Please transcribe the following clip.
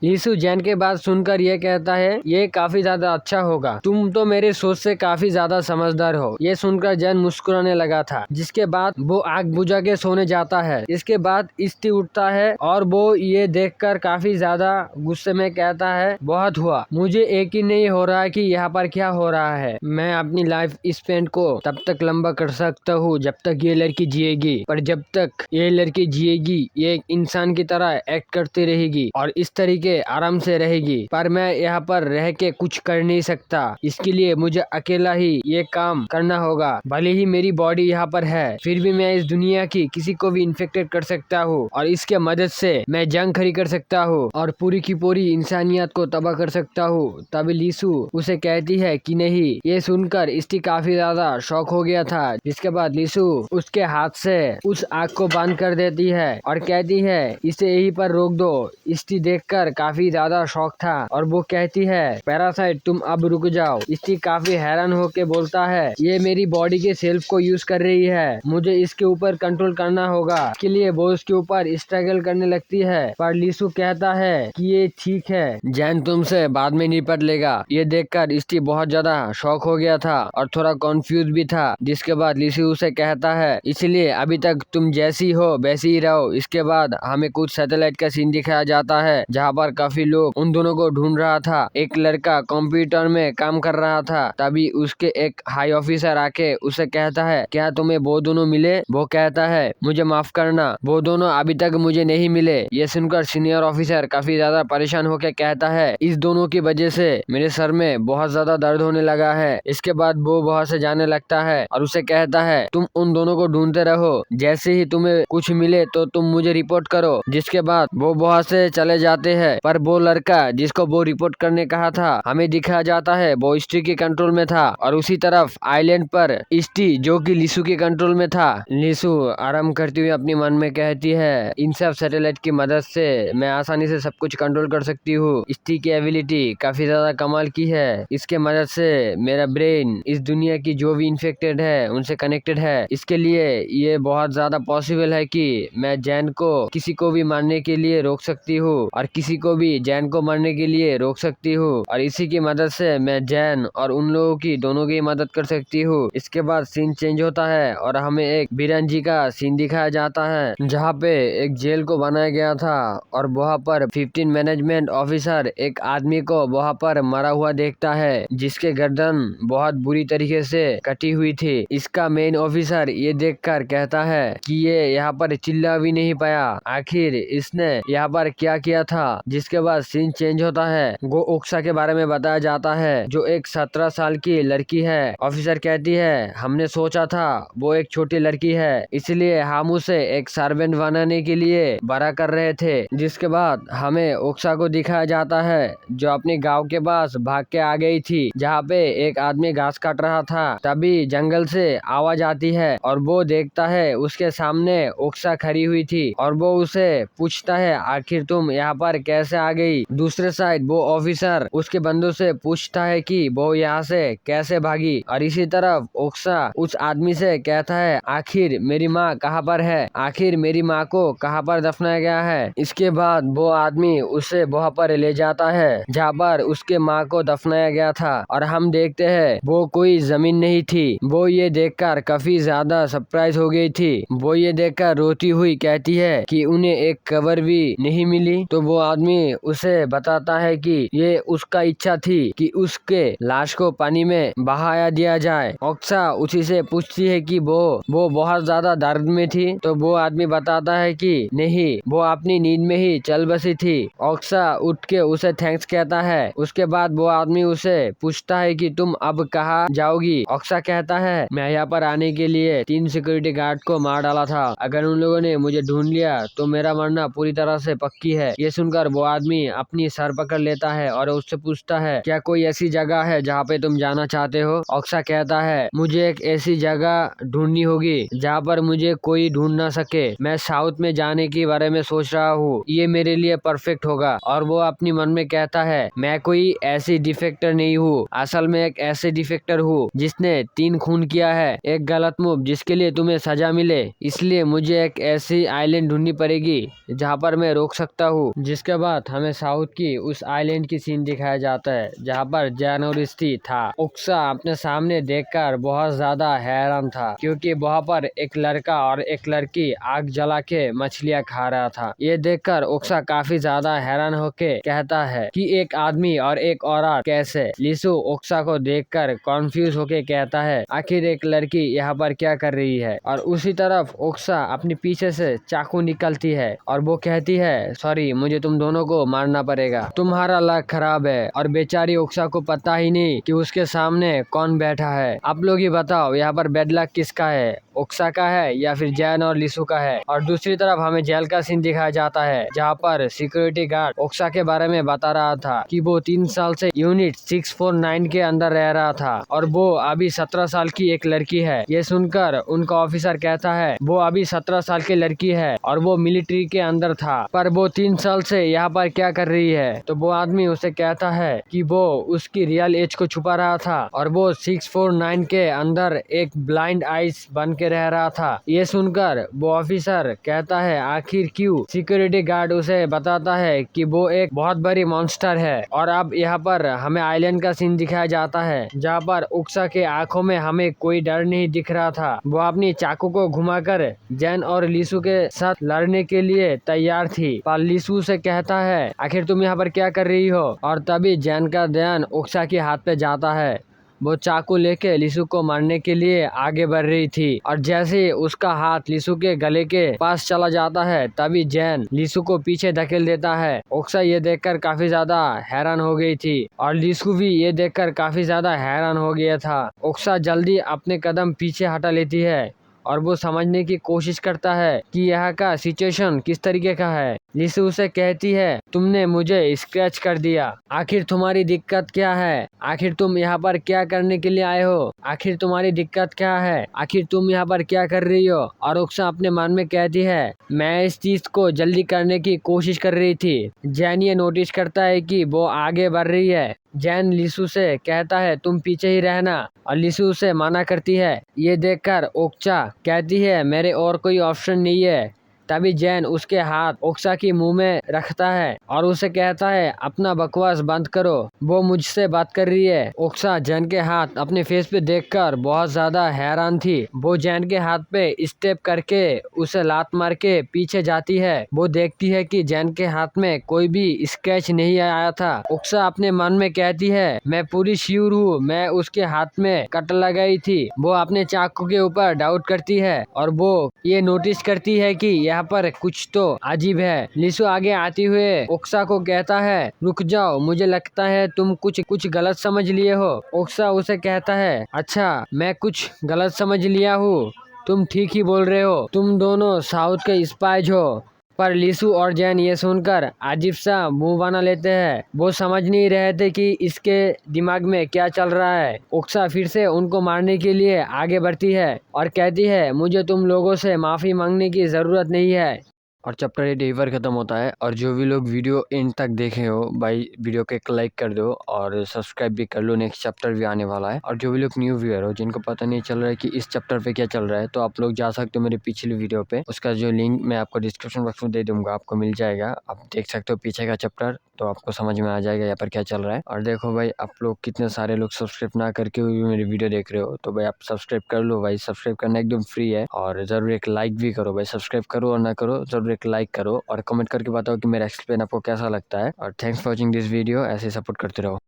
लीसु जैन के बात सुनकर ये कहता है ये काफी ज्यादा अच्छा होगा, तुम तो मेरी सोच से काफी ज्यादा समझदार हो। ये सुनकर जैन मुस्कुराने लगा था, जिसके बाद वो आग बुझा के सोने जाता है। इसके बाद इष्टि उठता है और वो ये देखकर काफी ज्यादा गुस्से में कहता है बहुत हुआ, मुझे एक ही नहीं हो रहा है कि यहाँ पर क्या हो रहा है। मैं अपनी लाइफ स्पेंड को तब तक लंबा कर सकता हूँ जब तक ये लड़की जिएगी, पर जब तक ये लड़की जिएगी ये एक इंसान की तरह एक्ट करती रहेगी और इस तरीके आराम से रहेगी, पर मैं यहाँ पर रह के कुछ कर नहीं सकता। इसके लिए मुझे अकेला ही ये काम करना होगा। भले ही मेरी बॉडी यहाँ पर है, फिर भी मैं इस दुनिया की किसी को भी इन्फेक्टेड कर सकता हूँ और इसके मदद से मैं जंग खड़ी कर सकता हूँ और पूरी की पूरी इंसानियत को तबाह कर सकता हूँ। तभी लीसु उसे कहती है कि नहीं। ये सुनकर इष्टि काफी ज्यादा शॉक हो गया था, जिसके बाद लीसु उसके हाथ से उस आग को बंद कर देती है और कहती है इसे यहीं पर रोक दो। इष्टि देखकर काफी ज्यादा शॉक था और वो कहती है पैरासाइट तुम अब रुक जाओ। इष्टि काफी हैरान होके बोलता है ये मेरी बॉडी के सेल्फ को यूज कर रही है, मुझे इसके ऊपर कंट्रोल करना होगा। इसके लिए वो उसके ऊपर स्ट्रगल करने लगती है, पर लीसु कहता है कि ये ठीक है, जैन तुमसे बाद में निपट लेगा। ये देखकर इष्टि बहुत ज्यादा शॉक हो गया था और थोड़ा कंफ्यूज भी था, जिसके बाद लीसु उसे कहता है इसलिए अभी तक तुम जैसी हो वैसी ही रहो। इसके बाद हमें कुछ सैटेलाइट का सीन दिखाया जाता है जहाँ पर काफी लोग उन दोनों को ढूंढ रहा था। एक लड़का कंप्यूटर में काम कर रहा था, तभी उसके एक हाई ऑफिसर आके उसे कहता है क्या तुम्हें वो दोनों मिले। वो कहता है मुझे माफ करना, वो दोनों अभी तक मुझे नहीं मिले। ये सुनकर सीनियर ऑफिसर काफी ज्यादा परेशान होकर कहता है इस दोनों की वजह से मेरे सर में बहुत ज्यादा दर्द होने लगा है। इसके बाद वो वहाँ से जाने लगता है और उसे कहता है तुम उन दोनों को ढूंढते रहो, जैसे ही तुम्हें कुछ मिले तो तुम मुझे रिपोर्ट करो। जिसके बाद वो वहाँ से चले जाते हैं, पर वो लड़का जिसको वो रिपोर्ट करने कहा था हमें दिखाया जाता है वो इष्टि के कंट्रोल में था और उसी तरफ आइलैंड पर इष्टि जो कि लीसु के कंट्रोल में था। लीसु आराम करती हुई अपनी मन में कहती है इन सब सैटेलाइट की मदद से मैं आसानी से सब कुछ कंट्रोल कर सकती हूँ। इष्टि की एबिलिटी काफी ज्यादा कमाल की है, इसके मदद से मेरा ब्रेन इस दुनिया की जो भी इन्फेक्टेड है उनसे कनेक्टेड है। इसके लिए ये बहुत ज्यादा पॉसिबल है कि मैं जैन को किसी को भी मारने के लिए रोक सकती हूँ और किसी को भी जैन को मारने के लिए रोक सकती हूँ और इसी की मदद से मैं जैन और उन लोगों की दोनों की मदद कर सकती हूँ। इसके बाद सीन चेंज होता है और हमें एक बीरन जी का सीन दिखाया जाता है जहाँ पे एक जेल को बनाया गया था और वहाँ पर 15 मैनेजमेंट ऑफिसर एक आदमी को वहाँ पर मरा हुआ देखता है, जिसके गर्दन बहुत बुरी तरीके से कटी हुई थी। इसका मेन ऑफिसर ये देखकर कहता है कि ये यहाँ पर चिल्ला भी नहीं पाया, आखिर इसने यहाँ पर क्या किया था। जिसके बाद सीन चेंज होता है, वो ओक्सा के बारे में बताया जाता है जो एक 17 साल की लड़की है। ऑफिसर कहती है हमने सोचा था वो एक छोटी लड़की है, इसलिए हम उसे एक सर्वेंट बनाने के लिए बड़ा कर रहे थे। जिसके बाद हमें ओक्सा को दिखाया जाता है जो अपने गांव के पास भाग के आ गई थी, जहाँ पे एक आदमी घास काट रहा था। तभी जंगल से आवाज आती है और वो देखता है उसके सामने ओक्सा खड़ी हुई थी और वो उसे पूछता है आखिर तुम यहाँ पर कैसे आ गई। दूसरे साइड वो ऑफिसर उसके बंदों से पूछता है कि वो यहाँ से कैसे भागी और इसी तरफ ओक्सा उस आदमी से कहता है आखिर मेरी माँ कहाँ पर है, आखिर मेरी माँ को कहाँ पर दफनाया गया है। इसके बाद वो आदमी उसे वहाँ पर ले जाता है जहाँ पर उसके माँ को दफनाया गया था और हम देखते हैं वो कोई जमीन नहीं थी। वो ये देखकर काफी ज्यादा सरप्राइज हो गई थी। वो ये देखकर रोती हुई कहती है कि उन्हें एक कवर भी नहीं मिली। तो वो आदमी उसे बताता है कि ये उसका इच्छा थी कि उसके लाश को पानी में बहाया दिया जाए। ओक्सा उसी से पूछती है कि वो बहुत ज्यादा दर्द में थी। तो वो आदमी बताता है कि नहीं, वो अपनी नींद में ही चल बसी थी। ओक्सा उठ के उसे थैंक्स कहता है। उसके बाद वो आदमी उसे पूछता है कि तुम अब कहाँ जाओगी। ओक्सा कहता है मैं यहाँ पर आने के लिए 3 सिक्योरिटी गार्ड को मार डाला था, अगर उन लोगों ने मुझे ढूंढ लिया तो मेरा मरना पूरी तरह से पक्की है। ये सुनकर वो आदमी अपनी सर पकड़ लेता है और उससे पूछता है क्या कोई ऐसी जगह है जहाँ पे तुम जाना चाहते हो। ओक्सा कहता है मुझे एक ऐसी जगह ढूंढनी होगी जहाँ पर मुझे कोई ढूंढ ना सके। मैं साउथ में जाने के बारे में सोच रहा हूँ, ये मेरे लिए परफेक्ट होगा। और वो अपनी मन में कहता है मैं कोई ऐसी डिफेक्टर नहीं हूँ, असल में एक ऐसे डिफेक्टर हूँ जिसने 3 खून किया है, एक गलत मूव जिसके लिए तुम्हें सजा मिले। इसलिए मुझे एक ऐसी आइलैंड ढूंढनी पड़ेगी जहाँ पर मैं रोक सकता हूँ। जिसके बाद बाद हमें साउथ की उस आइलैंड की सीन दिखाया जाता है जहाँ पर जैन और स्टी था। ओक्सा अपने सामने देखकर बहुत ज्यादा हैरान था क्योंकि वहाँ पर एक लड़का और एक लड़की आग जला के मछलियाँ खा रहा था। ये देखकर ओक्सा काफी ज्यादा हैरान होके कहता है कि एक आदमी और एक औरत कैसे। लिसु ओक्सा को देखकर कॉन्फ्यूज होके कहता है आखिर एक लड़की यहाँ पर क्या कर रही है। और उसी तरफ ओक्सा अपने पीछे से चाकू निकलती है और वो कहती है सॉरी, मुझे तुम दोनों को मारना पड़ेगा, तुम्हारा लक खराब है। और बेचारी ओक्सा को पता ही नहीं कि उसके सामने कौन बैठा है। आप लोग ही बताओ यहाँ पर बैड लक किसका है, ओक्सा का है या फिर जैन और लिसु का है। और दूसरी तरफ हमें जेल का सीन दिखाया जाता है जहाँ पर सिक्योरिटी गार्ड ओक्सा के बारे में बता रहा था कि वो 3 साल से यूनिट 649 के अंदर रह रहा था और वो अभी 17 साल की एक लड़की है। ये सुनकर उनका ऑफिसर कहता है वो अभी 17 साल की लड़की है और वो मिलिट्री के अंदर था, पर वो 3 साल से यहाँ पर क्या कर रही है। तो वो आदमी उसे कहता है कि वो उसकी रियल एज को छुपा रहा था और वो 649 के अंदर एक ब्लाइंड आइस बन के रह रहा था। ये सुनकर वो ऑफिसर कहता है आखिर क्यों। सिक्योरिटी गार्ड उसे बताता है कि वो एक बहुत बड़ी मॉन्स्टर है। और अब यहाँ पर हमें आइलैंड का सीन दिखाया जाता है जहाँ पर ओक्सा के आंखों में हमें कोई डर नहीं दिख रहा था। वो अपनी चाकू को घुमाकर जैन और लिसु के साथ लड़ने के लिए तैयार थी, पर लिसु से कहता है आखिर तुम यहाँ पर क्या कर रही हो। और तभी जैन का ध्यान ओक्सा के हाथ पे जाता है। वो चाकू लेके लिसु को मारने के लिए आगे बढ़ रही थी और जैसे उसका हाथ लिसु के गले के पास चला जाता है तभी जैन लिसु को पीछे धकेल देता है। ओक्सा ये देखकर काफी ज्यादा हैरान हो गई थी और लिसु भी ये देखकर काफी ज्यादा हैरान हो गया था। ओक्सा जल्दी अपने कदम पीछे हटा लेती है और वो समझने की कोशिश करता है कि यहाँ का सिचुएशन किस तरीके का है। लिसु उसे कहती है तुमने मुझे स्क्रैच कर दिया, आखिर तुम्हारी दिक्कत क्या है, आखिर तुम यहाँ पर क्या करने के लिए आए हो, आखिर तुम्हारी दिक्कत क्या है, आखिर तुम यहाँ पर क्या कर रही हो। और ओक्सा अपने मन में कहती है मैं इस चीज को जल्दी करने की कोशिश कर रही थी। जैन ये नोटिस करता है कि वो आगे बढ़ रही है। जैन लिसु से कहता है तुम पीछे ही रहना और लिसु उसे मना करती है। ये देखकर ओक्सा कहती है मेरे और कोई ऑप्शन नहीं है। तभी जैन उसके हाथ ओक्सा की मुंह में रखता है और उसे कहता है अपना बकवास बंद करो, वो मुझसे बात कर रही है। ओक्सा जैन के हाथ अपने फेस पे देखकर बहुत ज्यादा हैरान थी। वो जैन के हाथ पे स्टेप करके उसे लात मार के पीछे जाती है। वो देखती है कि जैन के हाथ में कोई भी स्क्रैच नहीं आया था। ओक्सा अपने मन में कहती है मैं पूरी श्योर हूँ मैं उसके हाथ में कट लगाई थी। वो अपने चाकू के ऊपर डाउट करती है और वो ये नोटिस करती है कि यहाँ पर कुछ तो अजीब है। लिसु आगे आते हुए ओक्सा को कहता है रुक जाओ, मुझे लगता है तुम कुछ गलत समझ लिए हो। ओक्सा उसे कहता है अच्छा मैं कुछ गलत समझ लिया हूँ, तुम ठीक ही बोल रहे हो, तुम दोनों साउथ के स्पाइज हो। पर लिसु और जैन ये सुनकर अजीब सा मुंह बना लेते हैं। वो समझ नहीं रहे थे कि इसके दिमाग में क्या चल रहा है। ओक्सा फिर से उनको मारने के लिए आगे बढ़ती है और कहती है मुझे तुम लोगों से माफी मांगने की जरूरत नहीं है। और चैप्टर 8 यहीं पर ख़त्म होता है। और जो भी लोग वीडियो एंड तक देखे हो भाई वीडियो को एक लाइक कर दो और सब्सक्राइब भी कर लो, नेक्स्ट चैप्टर भी आने वाला है। और जो भी लोग न्यू व्यूअर हो जिनको पता नहीं चल रहा है कि इस चैप्टर पे क्या चल रहा है तो आप लोग जा सकते हो मेरे पिछली वीडियो पे, उसका जो लिंक मैं आपको डिस्क्रिप्शन बॉक्स में दे दूंगा, आपको मिल जाएगा। आप देख सकते हो पीछे का चैप्टर तो आपको समझ में आ जाएगा यहाँ पर क्या चल रहा है। और देखो भाई आप लोग कितने सारे लोग सब्सक्राइब ना करके भी मेरी वीडियो देख रहे हो तो भाई आप सब्सक्राइब कर लो भाई, सब्सक्राइब करना एकदम फ्री है। और ज़रूर एक लाइक भी करो भाई, सब्सक्राइब करो और ना करो ज़रूर एक लाइक करो और कमेंट करके बताओ कि मेरा एक्सप्लेन आपको कैसा लगता है। और thanks for watching this video, ऐसे सपोर्ट करते रहो।